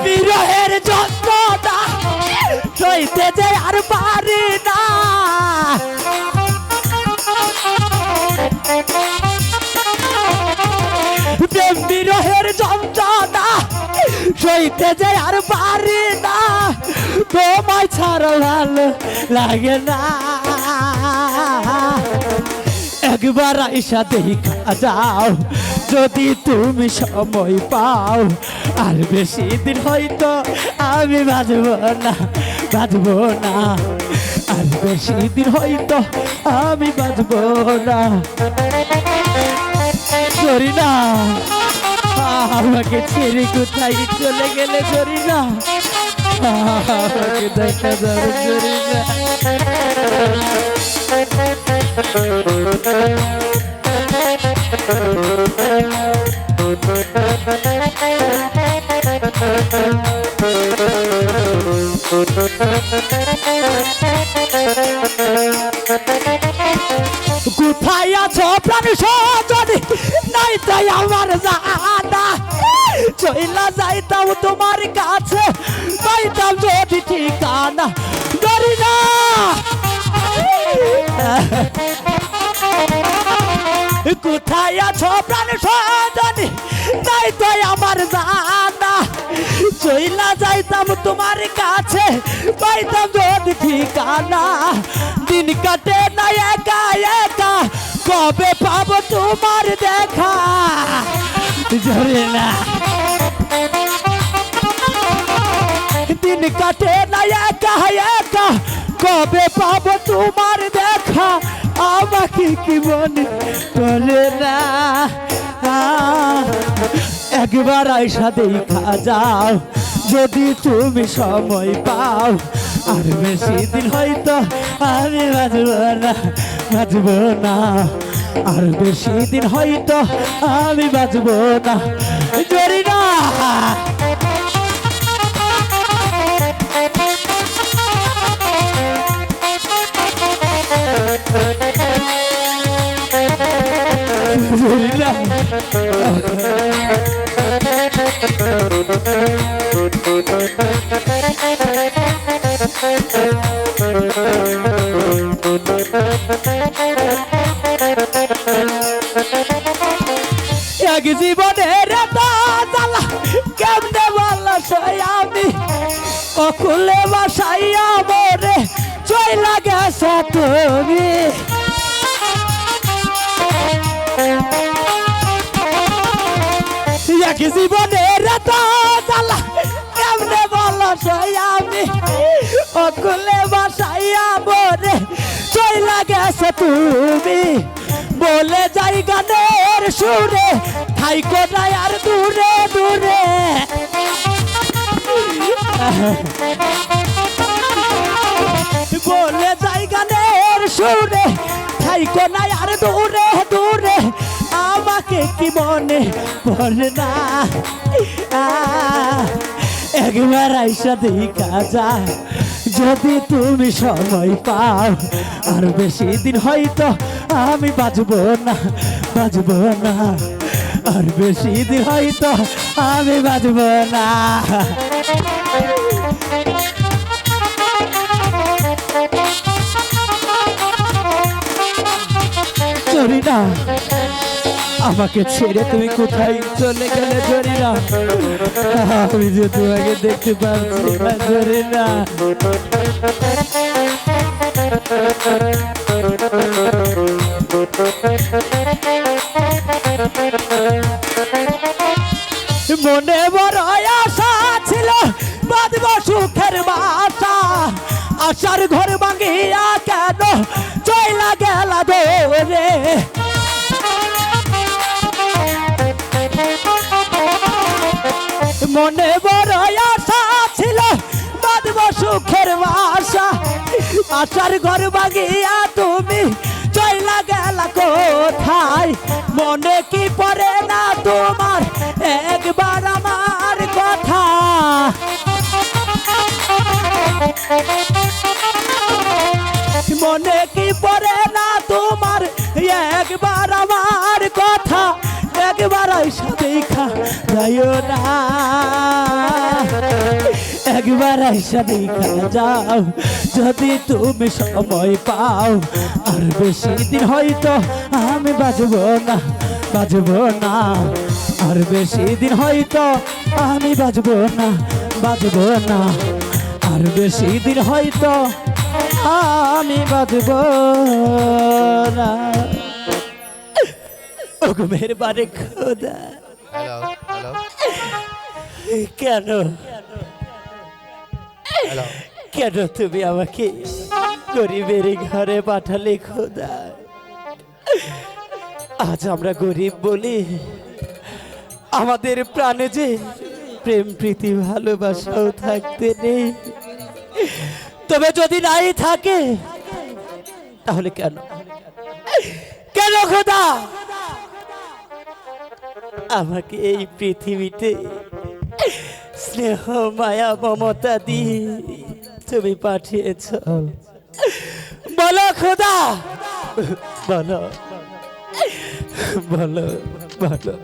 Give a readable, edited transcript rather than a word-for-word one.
বিরহের যন্ত্রণা সইতে যে আর পারি না, বিরহের যন্ত্রণা সইতে যে আর পারি না, তোমায় ছাড়া ভালো লাগে না। একবার আইসা দেখা যাও যদি তুমি সময় পাও, আর বেশি দিন হয়তো আমি বাঁচব না, বাঁচব না, আর বেশি দিন হয়তো আমি বাঁচব না। সরি না, আমাকে ছেড়ে কোথায় চলে গেলে, সরি না, আমাকে দেখা যাবে, সরি না। কোথায় আছো প্রাণ সজনী, নাই তাই আমার জানা, চইলা যাইতাম তোমার কাছে, পাইতাম যদি ঠিকানা। ডরি না, কোথায় আছো প্রাণ সজনী, নাই তাই আমার জানা, চইলা যাইতাম তোমার কাছে, পাইতাম যদি ঠিকানা। দিন কাটে না একা একা, কবে পাবো তোমার দেখা, জোরে না। দিন কাটে না একা একা, কবে পাবো তোমার দেখা, আমাকে কি মনে করে না। একবার আইসা দেখা যাও যদি তুমি সময় পাও, আর বেশি দিন হয়তো আমি বাঁচব না, বাঁচব না, আর বেশি দিন হয়তো আমি বাঁচব না, জরি না। জরি না, এক জীবনের জ্বালা কেমনে বলা আমি, অকুলে বাসাইয়া মরে চইলা গেছে তুমি। এক জীবনের জ্বালা কেমনে বলা আমি, অকুলে বাসাইয়া মরে চইলা গেছে তুমি। বলে যাই গানের সুরে, থাইকো না আর দূরে দূরে, বলে যাই গানের সুরে, থাইকো না আর দূরে দূরে, আমাকে কি মনে পড়ে না। একবার আইসা দেখা যায় যদি তুমি সময় পাও, আর বেশি দিন হয়তো আমি বাঁচব না, বাঁচব না, আর বেশি দিন হয়তো আমি বাঁচব না। জরি না, আমাকে ছেড়ে তুমি কোথায় চলে গেলে, জরি না, আমি যে তোমাকে দেখতে পাচ্ছি না, জরি না। মনে বড় আশা ছিল বাঁধব সুখের বাসা, আশার ঘর ভাঙিয়া কেন চইলা গেলা দৌড়ে। মনে বড় আশা ছিল বাঁধব সুখের বাসা, আশার ঘর ভাঙিয়া তুমি চইলা গেলা কোথায়। মনে কি পড়ে না তোমার একবার আমার কথা, মনে কি পড়ে না তোমার একবার আমার কথা, একবার আইসা দেখা যাইও না। একবার আইসা দেখা যাও যদি তুমি সময় পাও আর বেশি দিন হয়তো আমি বাজবো না আর বেশি দিন হয়তো আমি বাজবো না আর বেশি দিন হয়তো আমি বাজবো না ওগো মেহেরবানি খোদা হ্যালো হ্যালো কেন হ্যালো কেন তুমি আমাকে গরিবের ঘরে পাঠালে খোদা আজ আমরা গরিব বলি আমাদের প্রাণে যে প্রেম প্রীতি ভালোবাসাও থাকতে নেই তবে যদি নাই থাকে তাহলে কেন কেন খোদা আমাকে এই পৃথিবীতে স্নেহ মায়া মমতা দিয়ে তুমি পাঠিয়েছ বলো খোদা বলো বলো বলো